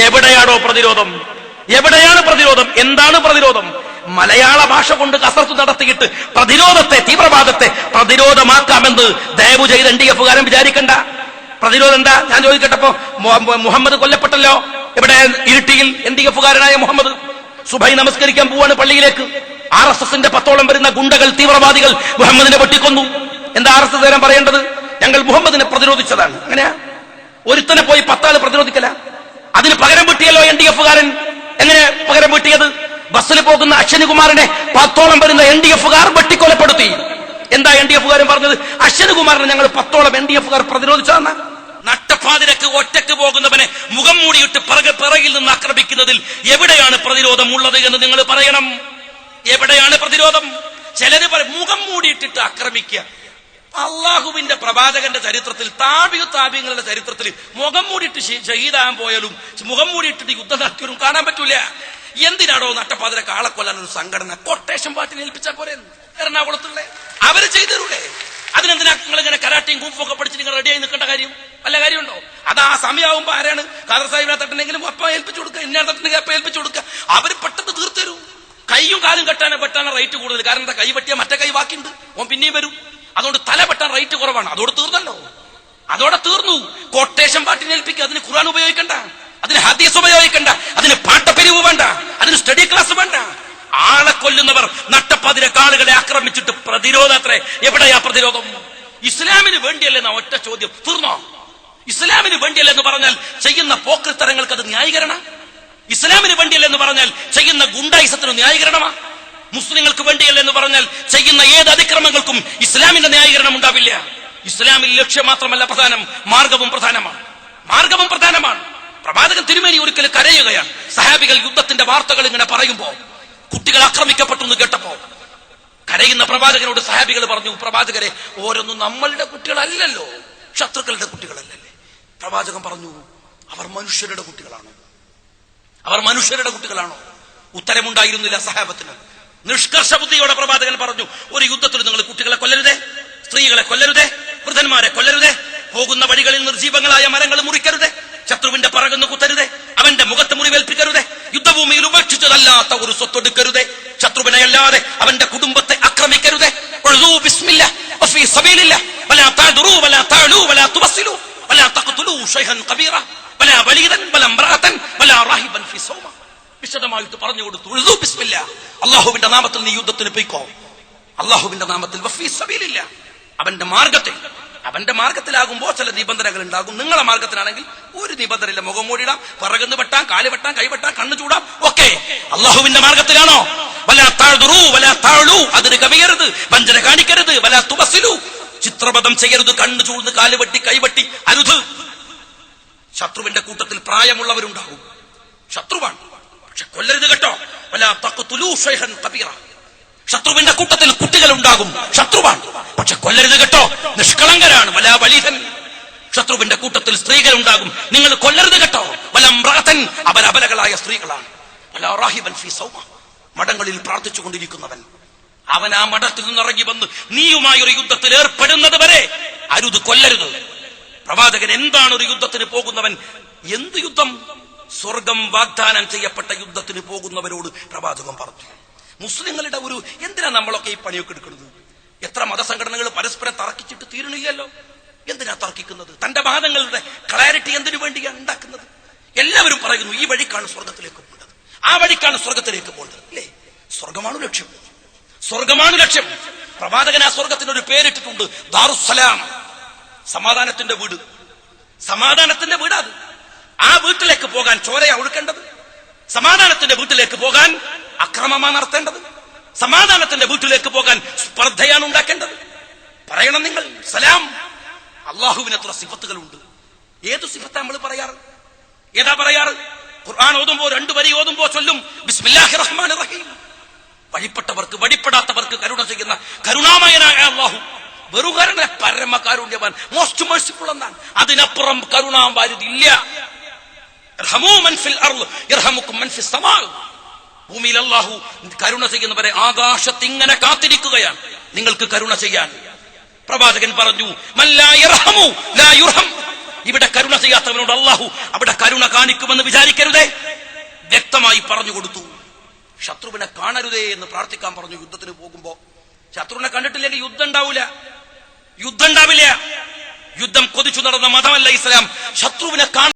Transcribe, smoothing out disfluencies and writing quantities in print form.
എവിടെയാണോ പ്രതിരോധം? എവിടെയാണ് പ്രതിരോധം? എന്താണ് പ്രതിരോധം? മലയാള ഭാഷ കൊണ്ട് കസർത്ത് നടത്തിയിട്ട് പ്രതിരോധത്തെ, തീവ്രവാദത്തെ പ്രതിരോധമാക്കാമെന്ന് ദയവ് ചെയ്ത് NDF-കാരൻ വിചാരിക്കണ്ട. പ്രതിരോധം എന്താ? ഞാൻ ചോദിക്കട്ടപ്പോ, മുഹമ്മദ് കൊല്ലപ്പെട്ടല്ലോ. ഇവിടെ ഇരിട്ടിയിൽ NDF-കാരനായ മുഹമ്മദ് സുബൈ നമസ്കരിക്കാൻ പോവാണ് പള്ളിയിലേക്ക്. RSSന്റെ 10ഓളം വരുന്ന ഗുണ്ടകൾ, തീവ്രവാദികൾ മുഹമ്മദിനെ വെട്ടിക്കൊന്നു. എന്താ RSS പറയേണ്ടത്? ഞങ്ങൾ മുഹമ്മദിനെ പ്രതിരോധിച്ചതാണ്. അങ്ങനെയാ? ഒരുത്തനെ പോയി 10 ആള് പ്രതിരോധിക്കല. അതിന് പകരം വീട്ടിയല്ലോ NDF-കാരൻ. എങ്ങനെ പകരം വീട്ടിയത്? ബസ്സിൽ പോകുന്ന അശ്വനികുമാറിനെ 10ഓളം വരുന്ന NDF-കാർ വെട്ടിക്കൊലപ്പെടുത്തി. എന്താ NDF-കാരൻ പറഞ്ഞത്? അശ്വനികുമാറിനെ ഞങ്ങൾ 10ഓളം NDF-കാർ പ്രതിരോധിച്ചതെന്ന. നട്ടപ്പാതിരക്ക് ഒറ്റക്ക് പോകുന്നവനെ മുഖം മൂടിയിട്ട് പിറകിൽ നിന്ന് ആക്രമിക്കുന്നതിൽ എവിടെയാണ് പ്രതിരോധം ഉള്ളത് എന്ന് നിങ്ങൾ പറയണം. എവിടെയാണ് പ്രതിരോധം? ചിലര് മുഖം മൂടിയിട്ടിട്ട് ആക്രമിക്കുക. അള്ളാഹുവിന്റെ പ്രവാചകന്റെ ചരിത്രത്തിൽ, താബിങ്ങളുടെ ചരിത്രത്തിൽ മുഖം മൂടിയിട്ട് ഷഹീദാകാൻ പോയാലും മുഖം മൂടിയിട്ടിട്ട് യുദ്ധം നടത്തിയാലും കാണാൻ പറ്റൂല. എന്തിനാണോ നട്ടപ്പാതിരക്ക് ആളെ കൊല്ലാൻ ഒരു സംഘടന കൊട്ടേഷൻ പാട്ടിനെ ഏൽപ്പിച്ചാൽ പോരെ? എറണാകുളത്തുള്ള അവര് ചെയ്തരൂലേ? അതിനെന്തിനാ നിങ്ങൾ ഇങ്ങനെ കരാട്ടയും കൂഫൊക്കെ പഠിച്ച് നിങ്ങൾ റെഡിയായി നിൽക്കേണ്ട കാര്യം? വല്ല കാര്യമുണ്ടോ? അത് ആ സമയമാകുമ്പോ ആരാണ് ഖാദർ സാഹിബിനെ തട്ടണെങ്കിലും അപ്പ ഏൽപ്പിച്ചു കൊടുക്കുക, ഇന്ന തട്ടണെങ്കിൽ അപ്പ ഏൽപ്പിച്ചു കൊടുക്കുക. അവര് പെട്ടെന്ന് തീർത്തരും. കൈയും കാലും വെട്ടാൻ റേറ്റ് കൂടുതൽ. കാരണം എന്താ? കൈ വെട്ടിയാൽ മറ്റേ കൈ ബാക്കിയുണ്ട്, ഓൻ പിന്നെയും വരും. അതുകൊണ്ട് തല വെട്ടാൻ റേറ്റ് കുറവാണ്. അതോടെ തീർന്നല്ലോ, അതോടെ തീർന്നു. കൊട്ടേഷൻ പാട്ടിനെ ഏൽപ്പിക്കുക. അതിന് ഖുർആൻ ഉപയോഗിക്കണ്ട, അതിന് ഹദീസ് ഉപയോഗിക്കണ്ട, അതിന് പാട്ടപ്പിരിവ് വേണ്ട, അതിന് സ്റ്റഡി ക്ലാസ് വേണ്ട. ആളെ കൊല്ലുന്നവർ നട്ടപ്പാതിരക്ക് ആളുകളെ ആക്രമിച്ചിട്ട് പ്രതിരോധത്രേ. എവിടെയാ പ്രതിരോധം? ഇസ്ലാമിന് വേണ്ടിയല്ലെന്ന ഒറ്റ ചോദ്യം. തീർന്നോ? ഇസ്ലാമിന് വേണ്ടിയല്ലെന്ന് പറഞ്ഞാൽ ചെയ്യുന്ന പോക്രിത്തരങ്ങൾക്ക് അത് ന്യായീകരണ? ഇസ്ലാമിന് വേണ്ടിയല്ലെന്ന് പറഞ്ഞാൽ ചെയ്യുന്ന ഗുണ്ടായിസത്തിന് ന്യായീകരണമാ? മുസ്ലിങ്ങൾക്ക് വേണ്ടിയല്ലെന്ന് പറഞ്ഞാൽ ചെയ്യുന്ന ഏത് അതിക്രമങ്ങൾക്കും ഇസ്ലാമിന്റെ ന്യായീകരണം ഉണ്ടാവില്ല. ഇസ്ലാമിൽ ലക്ഷ്യം മാത്രമല്ല പ്രധാനം, മാർഗവും പ്രധാനമാണ്. മാർഗവും പ്രധാനമാണ്. പ്രവാചകൻ തിരുമേനി ഒരിക്കൽ കരയുകയാണ്. സഹാബികൾ യുദ്ധത്തിന്റെ വാർത്തകൾ ഇങ്ങനെ പറയുമ്പോ, കുട്ടികൾ ആക്രമിക്കപ്പെട്ടു എന്ന് കേട്ടപ്പോ കരയുന്ന പ്രവാചകനോട് സഹാബികൾ പറഞ്ഞു, പ്രവാചകരെ, ഓരോന്നും നമ്മളുടെ കുട്ടികളല്ലല്ലോ, ശത്രുക്കളുടെ കുട്ടികളല്ലല്ലേ? പ്രവാചകൻ പറഞ്ഞു, അവർ മനുഷ്യരുടെ കുട്ടികളാണോ? അവർ മനുഷ്യരുടെ കുട്ടികളാണോ? ഉത്തരമുണ്ടായിരുന്നില്ല സഹാബത്തിന്. നിഷ്കർഷ ബുദ്ധിയോടെ പ്രവാചകൻ പറഞ്ഞു, ഒരു യുദ്ധത്തിൽ നിങ്ങൾ കുട്ടികളെ കൊല്ലരുതേ, സ്ത്രീകളെ കൊല്ലരുതേ, വൃദ്ധന്മാരെ കൊല്ലരുതേ, പോകുന്ന വഴികളിൽ നിർജീവങ്ങളായ മരങ്ങൾ മുറിക്കരുതേ, ശത്രുവിന്റെ പറകുന്നു കുത്തരുതേ, അവന്റെ മുഖത്ത് മുറിവേൽപ്പിക്കരുതേ, യുദ്ധഭൂമിയിൽ ഉപേക്ഷിച്ചതല്ലാത്ത ഒരു സ്വത്തെടുക്കരുതേ, ശത്രുവിനെ അല്ലാതെ അവന്റെ കുടുംബത്തെ ആക്രമിക്കരുതേ. വിശദമായിട്ട് പറഞ്ഞു കൊടുത്തു. അള്ളാഹുവിന്റെ നാമത്തിൽ നീ യുദ്ധത്തിന് പോയിക്കോ. അള്ളാഹുവിന്റെ നാമത്തിൽ അവന്റെ മാർഗത്തിലാകുമ്പോ ചില നിബന്ധനകൾ ഉണ്ടാകും. നിങ്ങളെ മാർഗത്തിലാണെങ്കിൽ ഒരു നിബന്ധനയില്ല. മുഖം മൂടിടാം, പിറകുന്ന് വെട്ടാം, കാല് വെട്ടാം, കൈ വെട്ടാം, കണ്ണു ചൂടാം, ഒക്കെ. അള്ളാഹുവിന്റെ മാർഗത്തിലാണോ? അതിന് കവിയരുത്, വഞ്ചന കാണിക്കരുത്, ചിത്രപഥം ചെയ്യരുത്, കണ്ണു ചൂടുന്ന്, കാല് വെട്ടി, കൈവെട്ടി അരുത്. ശത്രുവിന്റെ കൂട്ടത്തിൽ പ്രായമുള്ളവരുണ്ടാകും, ശത്രുവാണ്, പക്ഷെ കൊല്ലരുത് കേട്ടോ. ശത്രുവിന്റെ കൂട്ടത്തിൽ കുട്ടികൾ ഉണ്ടാകും, ശത്രുവാണ്, പക്ഷെ കൊല്ലരുത് കേട്ടോ. നിഷ്കളങ്കരാണ്. ശത്രുവിന്റെ കൂട്ടത്തിൽ സ്ത്രീകൾ ഉണ്ടാകും, നിങ്ങൾ കൊല്ലരുത് കേട്ടോ. അവർ അബലകളായ സ്ത്രീകളാണ്. മഠങ്ങളിൽ പ്രാർത്ഥിച്ചുകൊണ്ടിരിക്കുന്നവൻ, അവൻ ആ മഠത്തിൽ നിന്നിറങ്ങി വന്ന് നീയുമായി ഒരു യുദ്ധത്തിൽ ഏർപ്പെടുന്നത് വരെ അരുത്, കൊല്ലരുത്. പ്രവാചകൻ എന്താണ് ഒരു യുദ്ധത്തിന് പോകുന്നവൻ? എന്ത് യുദ്ധം? സ്വർഗം വാഗ്ദാനം ചെയ്യപ്പെട്ട യുദ്ധത്തിന് പോകുന്നവരോട് പ്രവാചകൻ പറഞ്ഞു. മുസ്ലിങ്ങളുടെ ഒരു എന്തിനാ നമ്മളൊക്കെ ഈ പണിയൊക്കെ എടുക്കുന്നത്? എത്ര മതസംഘടനകൾ പരസ്പരം തർക്കിച്ചിട്ട് തീരണില്ലല്ലോ. എന്തിനാ തർക്കിക്കുന്നത്? തന്റെ വാദങ്ങളുടെ ക്ലാരിറ്റി എന്തിനു വേണ്ടിയാണ് ഉണ്ടാക്കുന്നത്? എല്ലാവരും പറയുന്നു ഈ വഴിക്കാണ് സ്വർഗത്തിലേക്ക് പോകേണ്ടത്, ആ വഴിക്കാണ് സ്വർഗത്തിലേക്ക് പോകേണ്ടത്. അല്ലേ? സ്വർഗമാണ് ലക്ഷ്യം, സ്വർഗമാണ് ലക്ഷ്യം. പ്രവാചകൻ ആ സ്വർഗത്തിന് ഒരു പേരിട്ടിട്ടുണ്ട്, ദാറുസ്സലാം, സമാധാനത്തിന്റെ വീട്. സമാധാനത്തിന്റെ വീടാത്. ആ വീട്ടിലേക്ക് പോകാൻ ചോരയാ ഒഴുക്കേണ്ടത്. സമാധാനത്തിന്റെ വീട്ടിലേക്ക് പോകാൻ അക്രമമാണ് നടത്തേണ്ടത്. സമാധാനത്തിന്റെ വീട്ടിലേക്ക് പോകാൻ സ്പർദ്ധയാണ് ഉണ്ടാക്കേണ്ടത്. പറയണം നിങ്ങൾ സലാം. അള്ളാഹുവിന് എത്ര സിഫത്തുകളുണ്ട്. ഏതു സിഫത്താ നമ്മൾ പറയാറ്? ഏതാ പറയാറ്? ഖുർആൻ ഓതുമ്പോ 2 വരി ഓതുമ്പോ ചൊല്ലും ബിസ്മില്ലാഹിർ റഹ്മാനിർ റഹീം. വഴിപ്പെട്ടവർക്ക് വഴിപ്പെടാത്തവർക്ക് കരുണ ചെയ്യുന്ന കരുണാമയനായ അള്ളാഹു. വെറുകരുണ, പരമകാരുണ്യവാൻ, മോസ്റ്റ് മേഴ്സിഫുൾ എന്നാണ്. അതിനപ്പുറം കരുണാവാരിതില്ല. ഭൂമിയിൽ അല്ലാഹു കരുണ ചെയ്യുന്നവരെ ആകാശത്ത് ഇങ്ങനെ കാത്തിരിക്കുകയാണ് നിങ്ങൾക്ക് കരുണ ചെയ്യാൻ. പ്രവാചകൻ പറഞ്ഞു, ഇവിടെ കരുണ ചെയ്യാത്തവനോട് അള്ളാഹു അവിടെ കരുണ കാണിക്കുമെന്ന് വിചാരിക്കരുതേ. വ്യക്തമായി പറഞ്ഞു കൊടുത്തു. ശത്രുവിനെ കാണരുതേ എന്ന് പ്രാർത്ഥിക്കാൻ പറഞ്ഞു. യുദ്ധത്തിന് പോകുമ്പോ ശത്രുവിനെ കണ്ടിട്ടില്ലെങ്കിൽ യുദ്ധം ഉണ്ടാവില്ല. യുദ്ധം കൊതിച്ചു നടന്ന മതമല്ല ഇസ്ലാം. ശത്രുവിനെ കാണാൻ